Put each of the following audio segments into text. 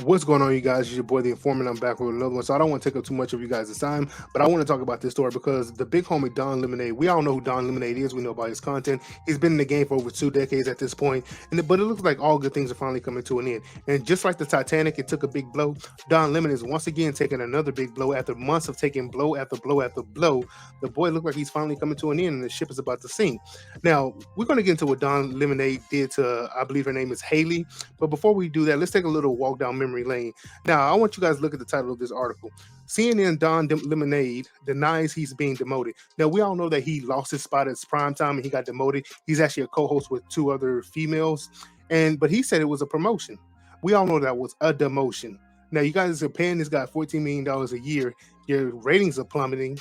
What's going on, you guys? It's your boy, the informant. I'm back with another one. So I don't want to take up too much of you guys' time, but I want to talk about this story because the big homie Don Lemonade. We all know who Don Lemonade is. We know about his content. He's been in the game for over 2 decades at this point, but it looks like all good things are finally coming to an end. And just like the Titanic, it took a big blow. Don Lemon is once again taking another big blow after months of taking blow after blow after blow. The boy looked like he's finally coming to an end, and the ship is about to sink. Now we're going to get into what Don Lemonade did to, I believe her name is Haley. But before we do that, let's take a little walk down memory lane. Now, I want you guys to look at the title of this article. CNN Lemonade denies he's being demoted. Now, we all know that he lost his spot at prime time and he got demoted. He's actually a co-host with two other females, but he said it was a promotion. We all know that was a demotion. Now, you guys are paying this guy $14 million a year. Your ratings are plummeting.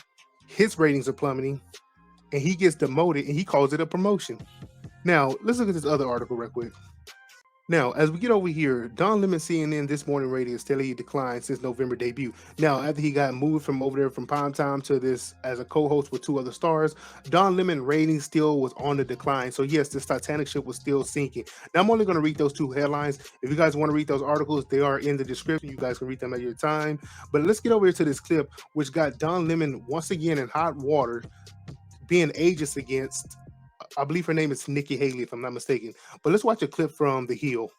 His ratings are plummeting. And he gets demoted and he calls it a promotion. Now, let's look at this other article real quick. Now, as we get over here, Don Lemon CNN This Morning rating has steadily declined since November debut. Now, after he got moved from over there from prime time to this as a co-host with two other stars, Don Lemon rating still was on the decline. So yes, this Titanic ship was still sinking. Now, I'm only going to read those two headlines. If you guys want to read those articles, they are in the description. You guys can read them at your time. But let's get over here to this clip, which got Don Lemon once again in hot water, being ageist against, I believe her name is Nikki Haley, if I'm not mistaken. But let's watch a clip from The Hill.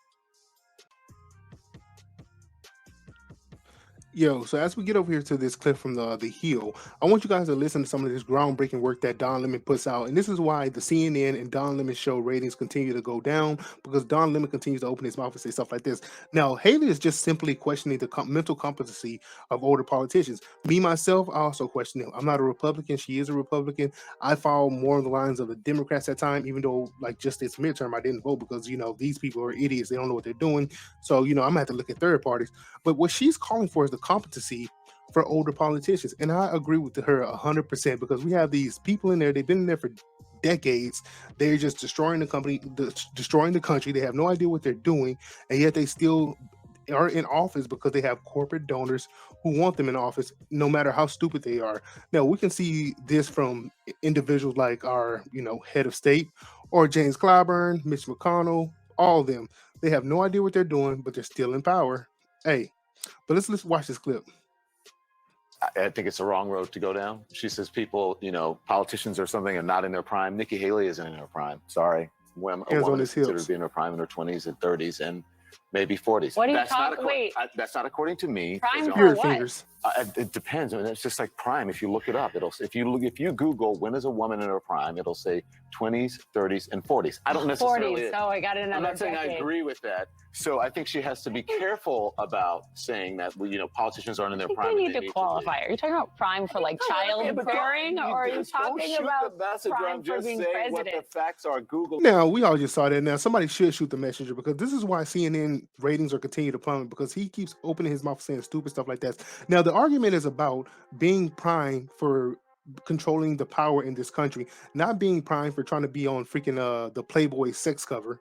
Yo, so as we get over here to this clip from the Hill, I want you guys to listen to some of this groundbreaking work that Don Lemon puts out. And this is why the CNN and Don Lemon show ratings continue to go down, because Don Lemon continues to open his mouth and say stuff like this. Now, Haley is just simply questioning the mental competency of older politicians. Me, myself, I also question him. I'm not a Republican. She is a Republican. I follow more on the lines of the Democrats at time, even though, like, just this midterm, I didn't vote because, these people are idiots. They don't know what they're doing. So, I'm going to have to look at third parties. But what she's calling for is the competency for older politicians. And I agree with her 100% because we have these people in there, they've been in there for decades. They're just destroying the company, destroying the country. They have no idea what they're doing, and yet they still are in office because they have corporate donors who want them in office, no matter how stupid they are. Now, we can see this from individuals like our, head of state, or James Clyburn, Mitch McConnell, all of them. They have no idea what they're doing, but they're still in power. Hey, but let's watch this clip. I think it's the wrong road to go down. She says people, politicians or something are not in their prime. Nikki Haley isn't in her prime. Sorry. A woman considered to be in her prime in her 20s and 30s and maybe 40s. What are you talking? Wait. That's not according to me. Prime for what? Fingers. It depends. I mean, it's just like prime. If you look it up, if you Google when is a woman in her prime, it'll say 20s, 30s, and 40s. I don't necessarily. 40s. Oh, I got another. I'm not saying decade. I agree with that. So I think she has to be careful about saying that politicians aren't in their prime. They need to qualify. Are you talking about prime for like childbearing, or are you talking about prime for being president? What the facts are. Google. Now, we all just saw that. Now, somebody should shoot the messenger, because this is why CNN ratings are continuing to plummet, because he keeps opening his mouth saying stupid stuff like that. Now, the argument is about being prime for controlling the power in this country, not being prime for trying to be on freaking the Playboy sex cover.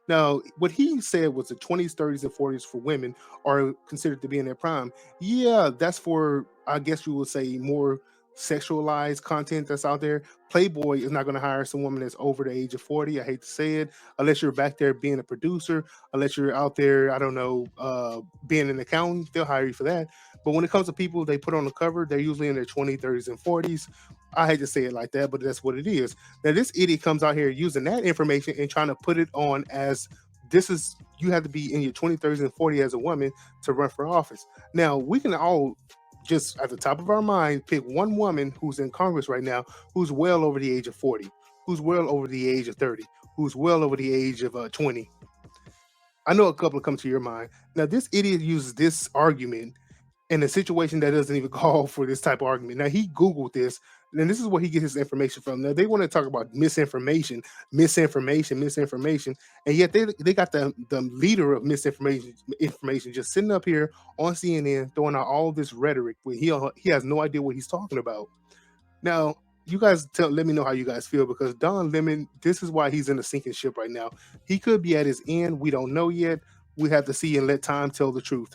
Now, what he said was the 20s, 30s, and 40s for women are considered to be in their prime. Yeah, that's for, I guess you would say, more sexualized content that's out there. Playboy is not going to hire some woman that's over the age of 40. I hate to say it, unless you're back there being a producer, unless you're out there, I don't know, being an accountant, they'll hire you for that. But when it comes to people they put on the cover, they're usually in their 20s, 30s, and 40s. I hate to say it like that, but that's what it is. Now, this idiot comes out here using that information and trying to put it on as you have to be in your 20s, 30s, and 40s as a woman to run for office. Now, we can all just at the top of our mind pick one woman who's in Congress right now who's well over the age of 40, who's well over the age of 30, who's well over the age of 20. I know a couple come to your mind. Now, this idiot uses this argument in a situation that doesn't even call for this type of argument. Now, he Googled this, and this is where he gets his information from. Now, they want to talk about misinformation, and yet they got the leader of misinformation just sitting up here on CNN throwing out all this rhetoric where he has no idea what he's talking about. Now, you guys let me know how you guys feel, because Don Lemon, this is why he's in a sinking ship right now. He could be at his end. We don't know yet. We have to see and let time tell the truth.